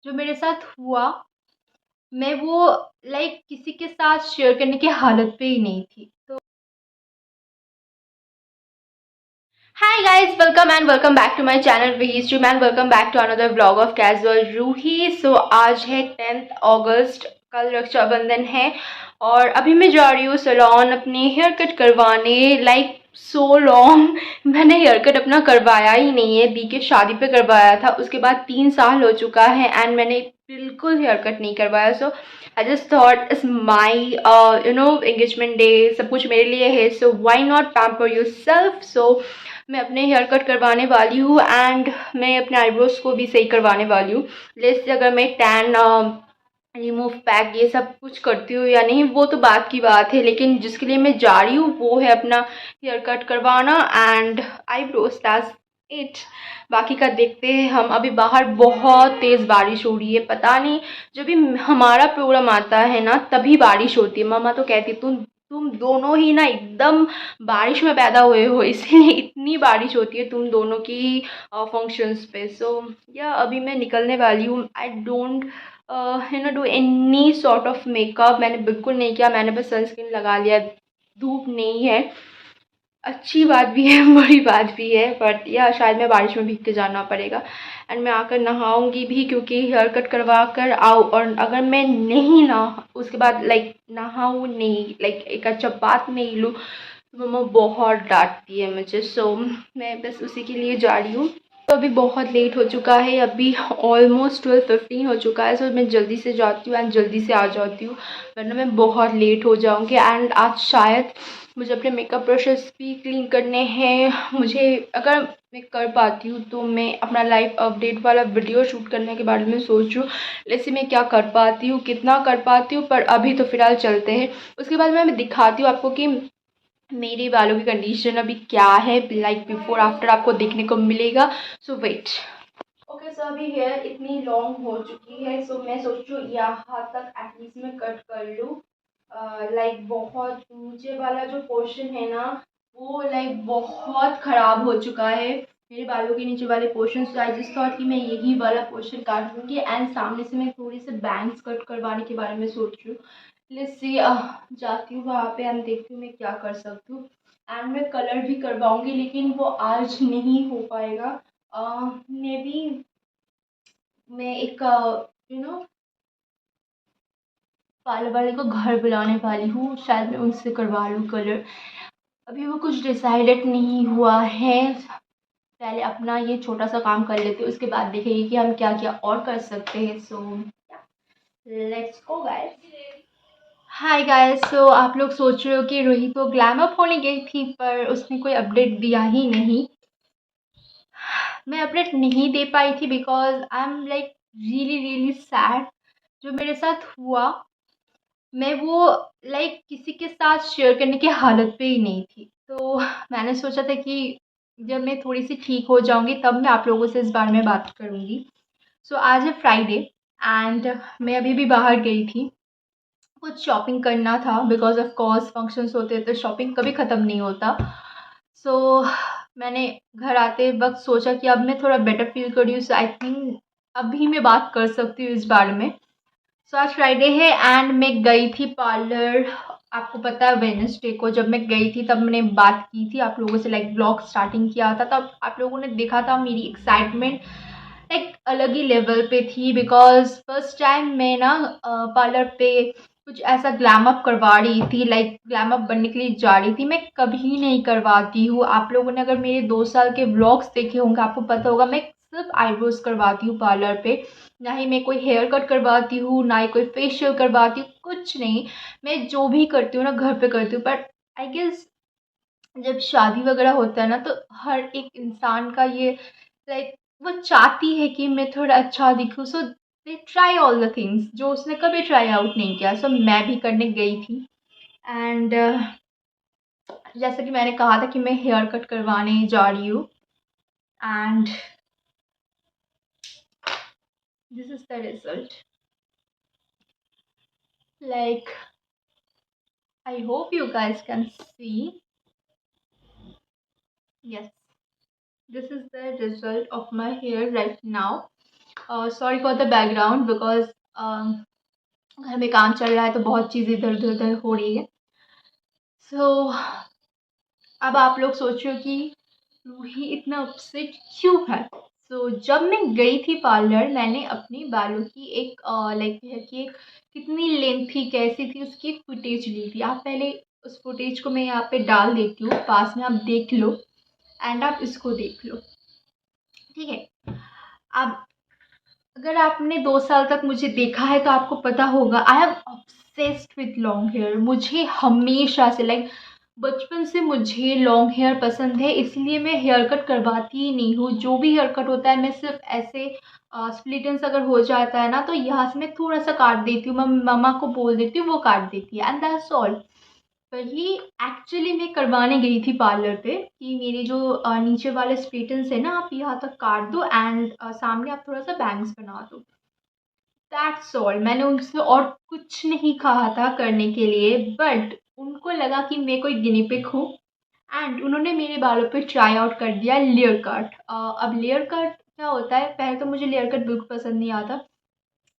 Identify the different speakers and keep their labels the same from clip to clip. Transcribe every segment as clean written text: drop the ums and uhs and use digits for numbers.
Speaker 1: जो मेरे साथ हुआ, मैं वो किसी के साथ शेयर करने की हालत पे ही नहीं थी। तो hi guys, welcome and welcome back to my channel वही stream and welcome back to another vlog of casual Roohi. सो आज है 10th अगस्त, कल रक्षाबंधन है और अभी मैं जा रही हूँ सैलून अपनी हेयर कट करवाने। सो लॉन्ग मैंने हेयर कट अपना करवाया ही नहीं है। बी के शादी पे करवाया था, उसके बाद 3 साल हो चुका है एंड मैंने बिल्कुल हेयर कट नहीं करवाया। So I just thought it's my engagement day, सब कुछ मेरे लिए है, so why not pamper yourself. So मैं अपने हेयर कट करवाने वाली हूँ एंड मैं अपने आईब्रोज को भी सही करवाने वाली हूँ। लेट्स, अगर मैं टैन रिमूव पैक ये सब कुछ करती हूँ या नहीं वो तो बात की बात है, लेकिन जिसके लिए मैं जा रही हूँ वो है अपना हेयर कट करवाना एंड आईब्रोज। That's it. बाकी का देखते हैं हम। अभी बाहर बहुत तेज़ बारिश हो रही है, पता नहीं, जब भी हमारा प्रोग्राम आता है ना तभी बारिश होती है। मामा तो कहती तुम दोनों ही ना एकदम बारिश में पैदा हुए हो, इसीलिए इतनी बारिश होती है तुम दोनों की फंक्शंस पे। सो या अभी मैं निकलने वाली हूँ। I don't do any sort of makeup. मैंने बिल्कुल नहीं किया, मैंने बस सनस्क्रीन लगा लिया। धूप नहीं है, अच्छी बात भी है बुरी बात भी है, बट या शायद मैं बारिश में भीग के जाना पड़ेगा एंड मैं आकर नहाऊंगी भी, क्योंकि हेयर कट करवा कर आओ और अगर मैं नहीं नहा उसके बाद नहाऊँ नहीं, एक अच्छा बात नहीं लूँ तो मम्मा बहुत डांटती है मुझे। सो मैं बस उसी के लिए जा रही हूँ। तो अभी बहुत लेट हो चुका है, अभी ऑलमोस्ट 12:15 हो चुका है। सो मैं जल्दी से जाती हूँ एंड जल्दी से आ जाती हूँ, वरना मैं बहुत लेट हो जाऊँगी। एंड आज शायद मुझे अपने मेकअप ब्रशेस भी क्लीन करने हैं। मुझे, अगर मैं कर पाती हूँ तो मैं अपना लाइव अपडेट वाला वीडियो शूट करने के बारे में सोच रही हूँ। जैसे मैं क्या कर पाती हूँ, कितना कर पाती हूँ, पर अभी तो फ़िलहाल चलते हैं। उसके बाद मैं दिखाती हूँ आपको कि मेरे बालों की कंडीशन अभी क्या है। बिफोर आफ्टर आपको देखने को मिलेगा। सो वेट। ओके, सो अभी हेयर इतनी लॉन्ग हो चुकी है, सो मैं सोच रही हूँ यहाँ तक एटलीस्ट मैं कट कर लूँ। बहुत नीचे वाला जो पोर्शन है ना वो बहुत ख़राब हो चुका है, मेरे बालों के नीचे वाले portion. So I just thought कि मैं यही वाला पोर्शन काट लूँगी एंड सामने से मैं थोड़ी से बैंग्स कट करवाने के बारे में सोच रही हूँ। लेट्स सी, जाती हूँ वहाँ पे एंड देखती हूँ मैं क्या कर सकती हूँ। एंड मैं कलर भी करवाऊँगी, लेकिन वो आज नहीं हो पाएगा। मे बी मैं एक पार्लर वाले को घर बुलाने वाली हूँ, शायद मैं उनसे करवा लूँ कलर। अभी वो कुछ डिसाइडेड नहीं हुआ है। पहले अपना ये छोटा सा काम कर लेते हैं, उसके बाद देखेंगे कि हम क्या क्या और कर सकते हैं। So let's go guys. Hi guys, so आप लोग सोच रहे हो कि रूही तो ग्लैम अप होने गई थी पर उसने कोई अपडेट दिया ही नहीं। मैं अपडेट नहीं दे पाई थी because I am really really sad. जो मेरे साथ हुआ, मैं वो किसी के साथ शेयर करने की हालत पे ही नहीं थी। तो मैंने सोचा था कि जब मैं थोड़ी सी ठीक हो जाऊंगी तब मैं आप लोगों से इस बारे में बात करूंगी। सो आज है फ्राइडे एंड मैं अभी भी बाहर गई थी, कुछ शॉपिंग करना था बिकॉज ऑफ कोर्स फंक्शंस होते हैं तो शॉपिंग कभी ख़त्म नहीं होता। सो मैंने घर आते वक्त सोचा कि अब मैं थोड़ा बेटर फील कर रही हूँ, सो आई थिंक अभी मैं बात कर सकती हूँ इस बारे में। सो आज फ्राइडे है एंड मैं गई थी पार्लर। आपको पता है वेडनेसडे को जब मैं गई थी तब मैंने बात की थी आप लोगों से, ब्लॉग स्टार्टिंग किया था, तब आप लोगों ने देखा था मेरी एक्साइटमेंट अलग ही लेवल पे थी बिकॉज फर्स्ट टाइम मैं ना पार्लर पे कुछ ऐसा ग्लैम अप करवा रही थी, ग्लैम अप बनने के लिए जा रही थी। मैं कभी नहीं करवाती हूँ, आप लोगों ने अगर मेरे 2 साल के व्लॉग्स देखे होंगे आपको पता होगा मैं सिर्फ आईब्रोज करवाती हूँ पार्लर पे। ना ही मैं कोई हेयर कट करवाती हूँ, ना ही कोई फेशियल करवाती हूँ, कुछ नहीं। मैं जो भी करती हूँ ना घर पे करती हूँ। बट आई गेस जब शादी वगैरह होता है ना तो हर एक इंसान का ये वो चाहती है कि मैं थोड़ा अच्छा दिखूँ। So they try all the things जो उसने कभी ट्राई आउट नहीं किया। सो मैं भी करने गई थी एंड जैसा कि मैंने कहा था कि मैं हेयर कट करवाने जा रही हूँ and this is the result. Like I hope you guys can see, yes, this is the result of my hair right now. Sorry for the background because घर में काम चल रहा है तो बहुत चीज़ इधर उधर उधर हो रही है। सो अब आप लोग सोचो कि रूही इतना अपसेट क्यों है। जब मैं गई थी पार्लर, मैंने अपने बालों की एक लाइक कि एक कितनी लेंथ थी, कैसी थी, उसकी एक फुटेज ली थी। आप पहले उस फुटेज को मैं यहाँ पे डाल देती हूँ, पास में आप देख लो एंड आप इसको देख लो, ठीक है। अब अगर आपने 2 साल तक मुझे देखा है तो आपको पता होगा I am obsessed with long hair. मुझे हमेशा से लाइक बचपन से मुझे लॉन्ग हेयर पसंद है, इसलिए मैं हेयर कट करवाती ही नहीं हूँ। जो भी हेयर कट होता है मैं सिर्फ ऐसे स्प्लिटेंस अगर हो जाता है ना तो यहाँ से मैं थोड़ा सा काट देती हूँ, मम्मा को बोल देती हूँ, वो काट देती है एंड दैट्स ऑल। वही एक्चुअली मैं करवाने गई थी पार्लर पे कि मेरे जो नीचे वाले स्प्लिटेंस है ना आप यहाँ तक काट दो एंड सामने आप थोड़ा सा बैंग्स बना दो, दैट्स ऑल। मैंने उनसे और कुछ नहीं कहा था करने के लिए, बट उनको लगा कि मैं कोई गिनी पिग हूँ एंड उन्होंने मेरे बालों पे ट्राई आउट कर दिया लेयर कट। अब लेयर कट क्या होता है, पहले तो मुझे लेयर कट बिल्कुल पसंद नहीं आता।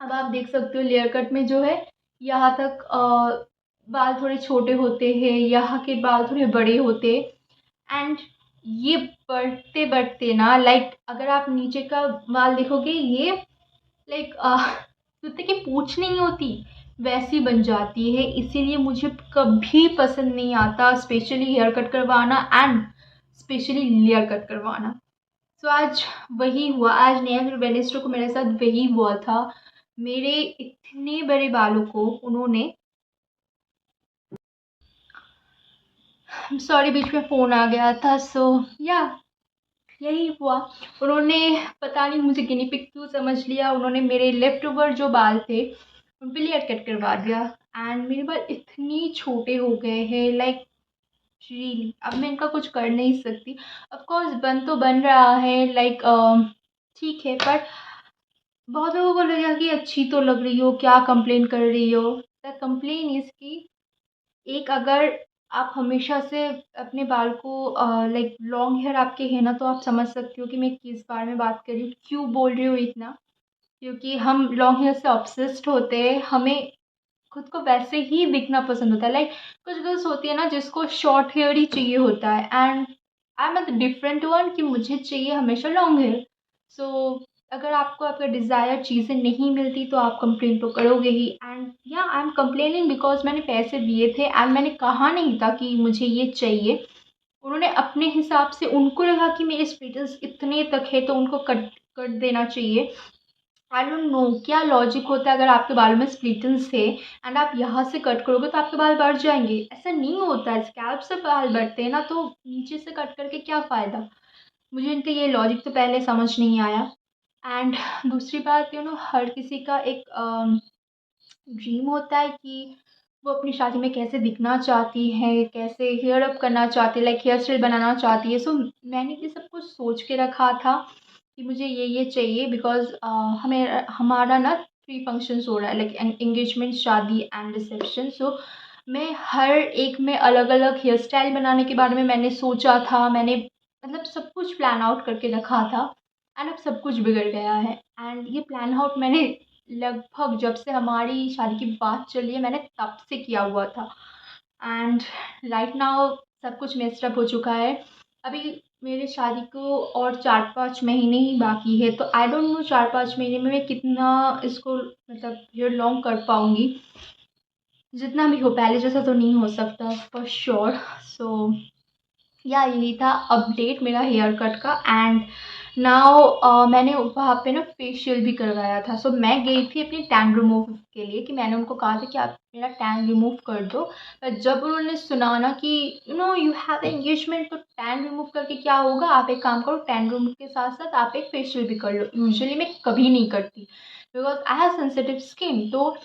Speaker 1: अब आप देख सकते हो लेयर कट में जो है यहाँ तक बाल थोड़े छोटे होते हैं, यहाँ के बाल थोड़े बड़े होते हैं एंड ये बढ़ते बढ़ते ना लाइक अगर आप नीचे का बाल देखोगे ये लाइक जूते की पूंछ नहीं होती वैसी बन जाती है। इसीलिए मुझे कभी पसंद नहीं आता स्पेशली हेयर कट करवाना एंड स्पेशली लेयर कट करवाना। आज वही हुआ, आज नया फिर वेडनेसडे को मेरे साथ वही हुआ था। मेरे इतने बड़े बालों को उन्होंने, सॉरी बीच में फ़ोन आ गया था। या यही हुआ, उन्होंने पता नहीं मुझे गिनी पिग क्यों समझ लिया। उन्होंने मेरे लेफ्ट ओवर जो बाल थे उन पे लेयर कट करवा दिया एंड मेरे बाल इतने छोटे हो गए हैं लाइक रियली। अब मैं इनका कुछ कर नहीं सकती। ऑफ कोर्स बन तो बन रहा है लाइक ठीक है, पर बहुत लोगों को लगेगा कि अच्छी तो लग रही हो, क्या कंप्लेन कर रही हो। द कंप्लेन इज़ कि एक अगर आप हमेशा से अपने बाल को लाइक लॉन्ग हेयर आपके हैं ना तो आप समझ सकते हो कि मैं किस बारे में बात कर रही हूँ, क्यों बोल रही हूँ इतना। क्योंकि हम लॉन्ग हेयर से ऑब्सेस्ड होते हैं, हमें खुद को वैसे ही दिखना पसंद होता है। लाइक कुछ गर्ल्स होती है ना जिसको शॉर्ट हेयर ही चाहिए होता है and I am the different one कि मुझे चाहिए हमेशा लॉन्ग हेयर। सो अगर आपको आपका डिज़ायर चीज़ें नहीं मिलती तो आप कंप्लेन तो करोगे ही एंड या आई एम कंप्लेनिंग बिकॉज मैंने पैसे दिए थे एंड मैंने कहा नहीं था कि मुझे ये चाहिए। उन्होंने अपने हिसाब से, उनको लगा कि मेरे स्टेटस इतने तक है तो उनको कट कर देना चाहिए। आई डोंट नो क्या लॉजिक होता है, अगर आपके बालों में स्प्लिटेंस है एंड आप यहाँ से कट करोगे तो आपके बाल बढ़ जाएंगे, ऐसा नहीं होता है। स्कैल्प से बाल बढ़ते हैं ना तो नीचे से कट करके क्या फ़ायदा। मुझे इनका ये लॉजिक तो पहले समझ नहीं आया। एंड दूसरी बात हर किसी का एक ड्रीम होता है कि वो अपनी शादी में कैसे दिखना चाहती है, कैसे हेयर अप करना चाहती है, लाइक हेयर स्टाइल बनाना चाहती है। मैंने ये सब कुछ सोच के रखा था कि मुझे ये चाहिए बिकॉज हमें हमारा ना 3 फंक्शंस हो रहा है लाइक एंगेजमेंट, शादी एंड रिसेप्शन। मैं हर एक में अलग अलग हेयर स्टाइल बनाने के बारे में मैंने सोचा था। मैंने मतलब सब कुछ प्लान आउट करके रखा था एंड अब सब कुछ बिगड़ गया है। एंड ये प्लान आउट मैंने लगभग जब से हमारी शादी की बात चली है मैंने तब से किया हुआ था एंड राइट नाउ सब कुछ मेस्ड अप हो चुका है। अभी मेरे शादी को और 4-5 महीने ही बाकी है, तो आई डोंट नो 4-5 महीने में मैं कितना इसको मतलब हेयर लॉन्ग कर पाऊँगी। जितना भी हो पहले जैसा तो नहीं हो सकता फॉर श्योर। सो या यही था अपडेट मेरा हेयर कट का। एंड नाउ मैंने वहाँ पे ना फेशियल भी करवाया था। मैं गई थी अपनी टैन रिमूव के लिए कि मैंने उनको कहा था कि आप मेरा टैन रिमूव कर दो। पर जब उन्होंने सुना ना कि यू हैव एंगेजमेंट तो टैन रिमूव करके क्या होगा, आप एक काम करो टैन रिमूव के साथ साथ आप एक फेशियल भी कर लो। यूजुअली मैं कभी नहीं करती because I have sensitive skin, तो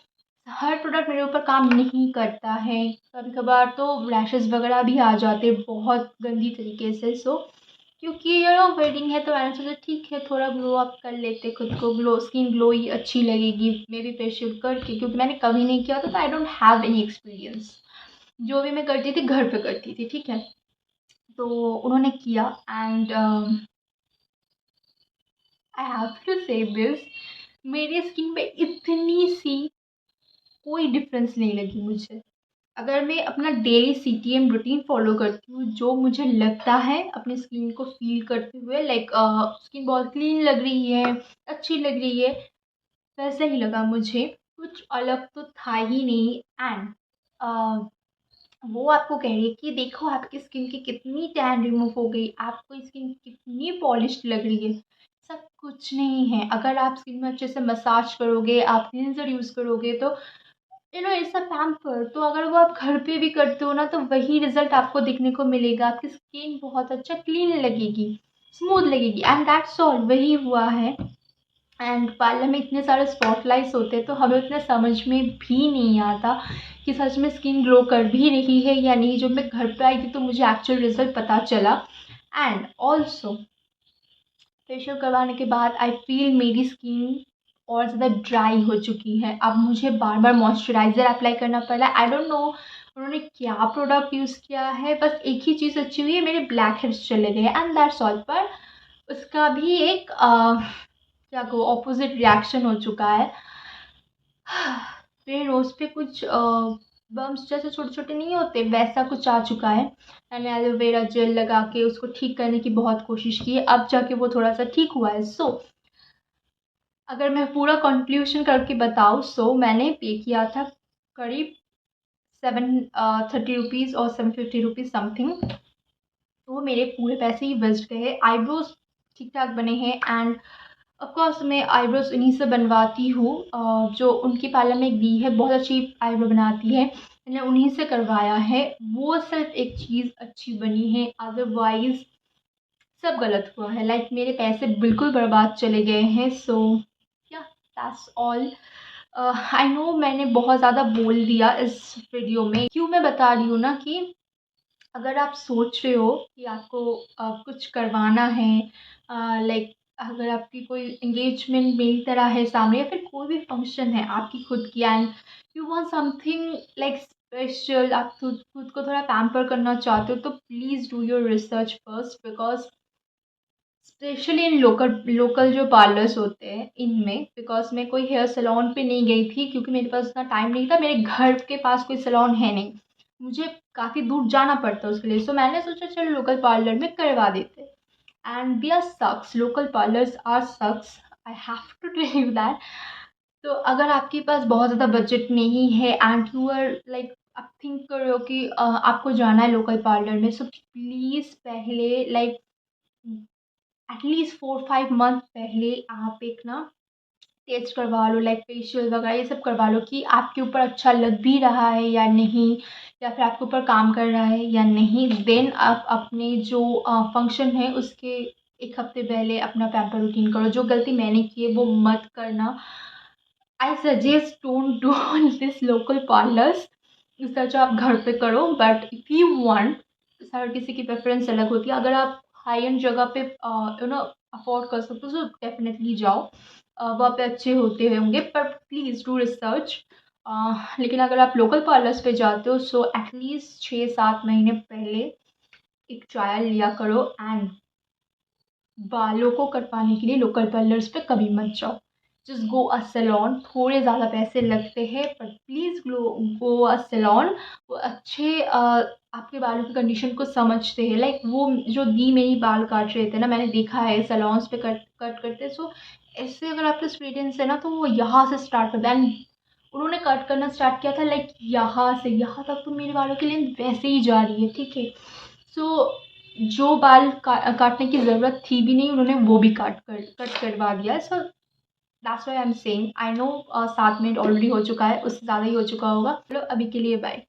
Speaker 1: हर प्रोडक्ट मेरे ऊपर काम नहीं करता है। कभी कभार तो रैशेज़ वगैरह भी आ जाते हैं बहुत गंदी तरीके से। क्योंकि वेडिंग है तो मैंने सोचा ठीक है थोड़ा ग्लो अप कर लेते खुद को, ग्लो स्किन ग्लो ही अच्छी लगेगी मे बी फेशियल करके, क्योंकि मैंने कभी नहीं किया था तो I don't have any experience. जो भी मैं करती थी घर पे करती थी, ठीक है। तो उन्होंने किया एंड आई हैव टू से दिस मेरी स्किन पे इतनी सी कोई डिफरेंस नहीं लगी मुझे। अगर मैं अपना डेली सीटीएम रूटीन फॉलो करती हूँ, जो मुझे लगता है अपनी स्किन को फील करते हुए, लाइक स्किन बहुत क्लीन लग रही है, अच्छी लग रही है, वैसा ही लगा मुझे। कुछ अलग तो था ही नहीं। एंड वो आपको कह रही है कि देखो आपकी स्किन की कितनी टैन रिमूव हो गई, आपको स्किन कितनी पॉलिश्ड लग रही है। सब कुछ नहीं है। अगर आप स्किन में अच्छे से मसाज करोगे, आप क्लींजर यूज़ करोगे, तो इट्स अ पैम्पर। तो अगर वो आप घर पे भी करते हो ना, तो वही रिजल्ट आपको दिखने को मिलेगा। आपकी स्किन बहुत अच्छा क्लीन लगेगी, स्मूथ लगेगी, एंड दैट्स ऑल। वही हुआ है। एंड पार्लर में इतने सारे स्पॉटलाइट्स होते हैं, तो हमें उतना समझ में भी नहीं आता कि सच में स्किन ग्लो कर भी रही है या नहीं। जब मैं घर पे आई थी तो मुझे एक्चुअल रिजल्ट पता चला। एंड ऑल्सो फेशियल करवाने के बाद आई फील मेरी स्किन और ज़्यादा ड्राई हो चुकी है। अब मुझे बार बार मॉइस्चराइज़र अप्लाई करना पड़ रहा है। आई डोंट नो उन्होंने क्या प्रोडक्ट यूज़ किया है। बस एक ही चीज़ अच्छी हुई है, मेरे ब्लैक हेड्स चले गए, एंड दैट्स ऑल। पर उसका भी एक क्या कहूँ, ऑपोजिट रिएक्शन हो चुका है। मेरे नोज़ पे कुछ बम्प्स जैसे छोटे छोटे नहीं होते, वैसा कुछ आ चुका है। मैंने एलोवेरा जेल लगा के उसको ठीक करने की बहुत कोशिश की है, अब जाके वो थोड़ा सा ठीक हुआ है। सो अगर मैं पूरा कंक्लूशन करके बताऊँ, सो मैंने पे किया था करीब 730 रुपीज़ और 750 रुपीज़ समथिंग। तो वो मेरे पूरे पैसे ही वेस्ट गए। आईब्रोज ठीक ठाक बने हैं, एंड ऑफ कोर्स मैं आईब्रोज उन्हीं से बनवाती हूँ, जो उनकी पार्लर में दी है, बहुत अच्छी आईब्रो बनाती है, मैंने उन्हीं से करवाया है। वो सिर्फ एक चीज़ अच्छी बनी है, अदरवाइज सब गलत हुआ है। लाइक मेरे पैसे बिल्कुल बर्बाद चले गए हैं। सो या दैट्स ऑल। आई नो मैंने बहुत ज़्यादा बोल दिया इस वीडियो में। क्यों मैं बता रही हूँ ना कि अगर आप सोच रहे हो कि आपको कुछ करवाना है, लाइक अगर आपकी कोई एंगेजमेंट मेरी तरह है सामने, या फिर कोई भी फंक्शन है आपकी खुद की, and you want something like special, आप खुद खुद को थोड़ा पैम्पर करना चाहते हो, तो please do your research first. Because specially in local local जो पार्लर्स होते हैं इनमें, बिकॉज मैं कोई हेयर सैलून पे नहीं गई थी, क्योंकि मेरे पास उतना टाइम नहीं था। मेरे घर के पास कोई सैलून है नहीं, मुझे काफ़ी दूर जाना पड़ता है उसके लिए। सो मैंने सोचा चलो लोकल पार्लर में करवा देते। And they are sucks, local parlours are sucks, I have to tell you that. तो अगर आपके पास बहुत ज़्यादा बजट नहीं है, एंड यू आर लाइक आप थिंक कर रहे हो कि आपको जाना है लोकल पार्लर में, सो प्लीज़ पहले लाइक एटलीस्ट 4-5 मंथ पहले आप एक ना टेस्ट करवा लो, लाइक फेशियल वगैरह ये सब करवा लो, कि आपके ऊपर अच्छा लग भी रहा है या नहीं, या फिर आपके ऊपर काम कर रहा है या नहीं। देन आप अपने जो फंक्शन है उसके एक हफ्ते पहले अपना पैम्पर रूटीन करो। जो गलती मैंने की है वो मत करना। I suggest don't do this local parlours. इससे अच्छा आप घर पे करो। बट इफ़ यू वांट, हर किसी की प्रेफरेंस अलग होती है। अगर आप हाई एंड जगह पे अफोर्ड कर सकते हो, तो डेफिनेटली जाओ, वहाँ पे अच्छे होते होंगे। पर प्लीज़ डू रिसर्च। लेकिन अगर आप लोकल पार्लर्स पे जाते हो, सो एटलीस्ट 6-7 महीने पहले एक ट्रायल लिया करो। एंड बालों को कटवाने के लिए लोकल पार्लर्स पे कभी मत जाओ। जस्ट गो अ सैलून। थोड़े ज़्यादा पैसे लगते हैं, पर प्लीज़ गो अ सैलून। वो अच्छे आपके बालों की कंडीशन को समझते हैं। लाइक वो जो दी मेरी बाल काट रहे थे ना, मैंने देखा है सैलून्स पे कट कट करते। सो ऐसे अगर आपका एक्सपीरियंस है ना, तो वो यहाँ से स्टार्ट करते हैं। एंड उन्होंने कट करना स्टार्ट किया था लाइक यहाँ से यहाँ तक, तो मेरे बालों की लेंथ वैसे ही जा रही है, ठीक है। सो जो बाल काटने की ज़रूरत थी भी नहीं, उन्होंने वो भी कट करवा दिया। So that's why I am saying. I know 7 minute already हो चुका है, उससे ज़्यादा ही हो चुका होगा। चलो अभी के लिए बाय।